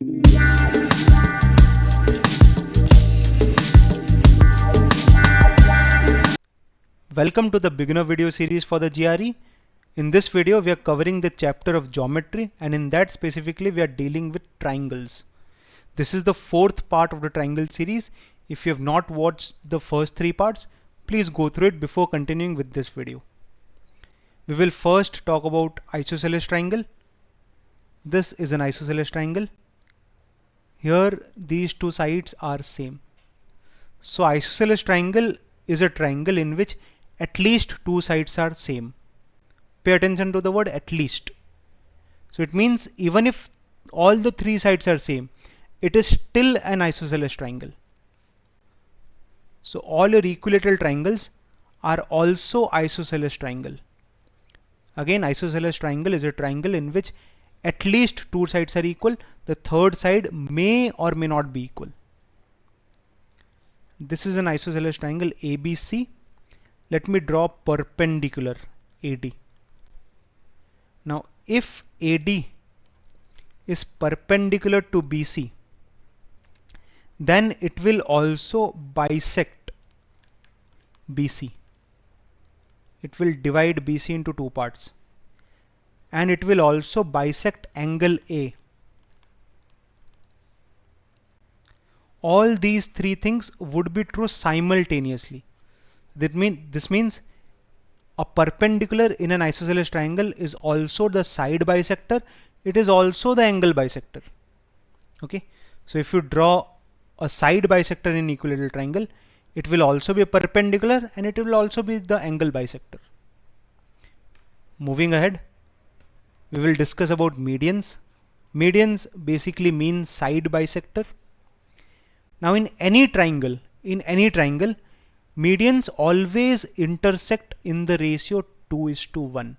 Welcome to the beginner video series for the GRE. In this video we are covering the chapter of geometry, and in that specifically we are dealing with triangles. This is the fourth part of the triangle series. If you have not watched the first three parts, please go through it before continuing with this video. We will first talk about isosceles triangle. This is an isosceles triangle. Here these two sides are same. So isosceles triangle is a triangle in which at least two sides are same. Pay attention to the word at least. So it means even if all the three sides are same, it is still an isosceles triangle. So all your equilateral triangles are also isosceles triangle. Again, isosceles triangle is a triangle in which at least two sides are equal. The third side may or may not be equal. This is an isosceles triangle ABC. Let me draw perpendicular AD. Now if AD is perpendicular to BC, then it will also bisect BC. It will divide BC into two parts, and it will also bisect angle A. All these three things would be true simultaneously. This means a perpendicular in an isosceles triangle is also the side bisector. It is also the angle bisector. Okay, so if you draw a side bisector in equilateral triangle, it will also be a perpendicular and it will also be the angle bisector. Moving ahead, we will discuss about medians. Medians basically mean side bisector. Now in any triangle, medians always intersect in the ratio 2:1.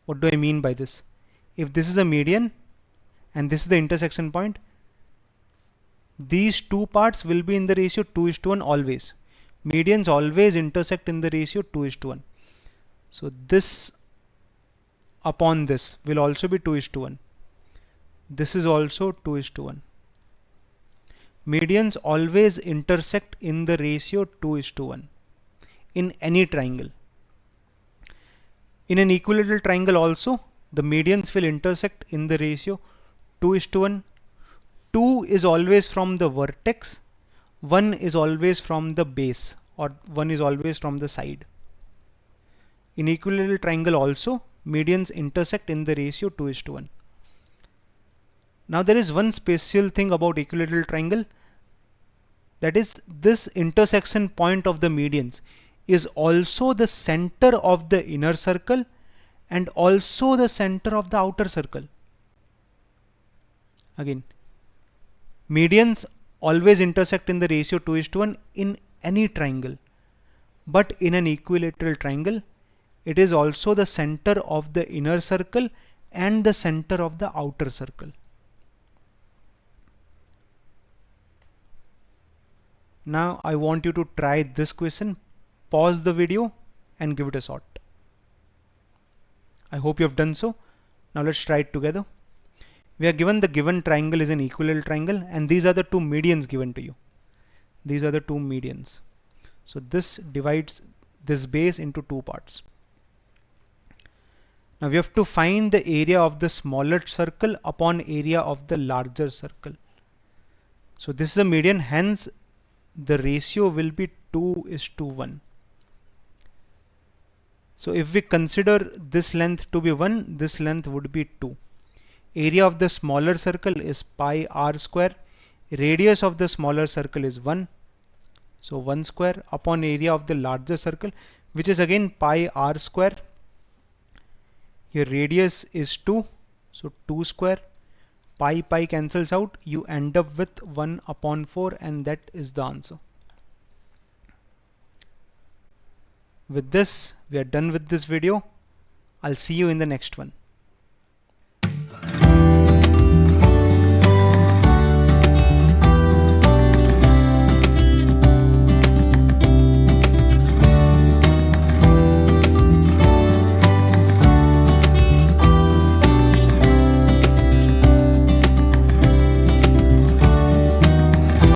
What do I mean by this? If this is a median and this is the intersection point, these two parts will be in the ratio 2:1 always. Medians always intersect in the ratio 2:1. So this upon this will also be 2:1. This is also 2:1. Medians always intersect in the ratio 2:1 in any triangle. In an equilateral triangle also, the medians will intersect in the ratio 2:1. 2 is always from the vertex, 1 is always from the base, or 1 is always from the side. In equilateral triangle also, medians intersect in the ratio 2:1. Now there is one special thing about equilateral triangle, that is this intersection point of the medians is also the center of the inner circle and also the center of the outer circle. Again, medians always intersect in the ratio 2:1 in any triangle, but in an equilateral triangle it is also the center of the inner circle and the center of the outer circle. Now I want you to try this question. Pause the video and give it a shot. I hope you have done so. Now let's try it together. We are given the given triangle is an equilateral triangle, and these are the two medians given to you. These are the two medians. So this divides this base into two parts. Now we have to find the area of the smaller circle upon area of the larger circle. So this is a median, hence the ratio will be 2:1. So if we consider this length to be 1, this length would be 2. Area of the smaller circle is pi r square. Radius of the smaller circle is 1. So 1 square upon area of the larger circle, which is again pi r square. Here radius is 2. So 2 square. Pi cancels out. You end up with 1 upon 4, and that is the answer. With this, we are done with this video. I'll see you in the next one.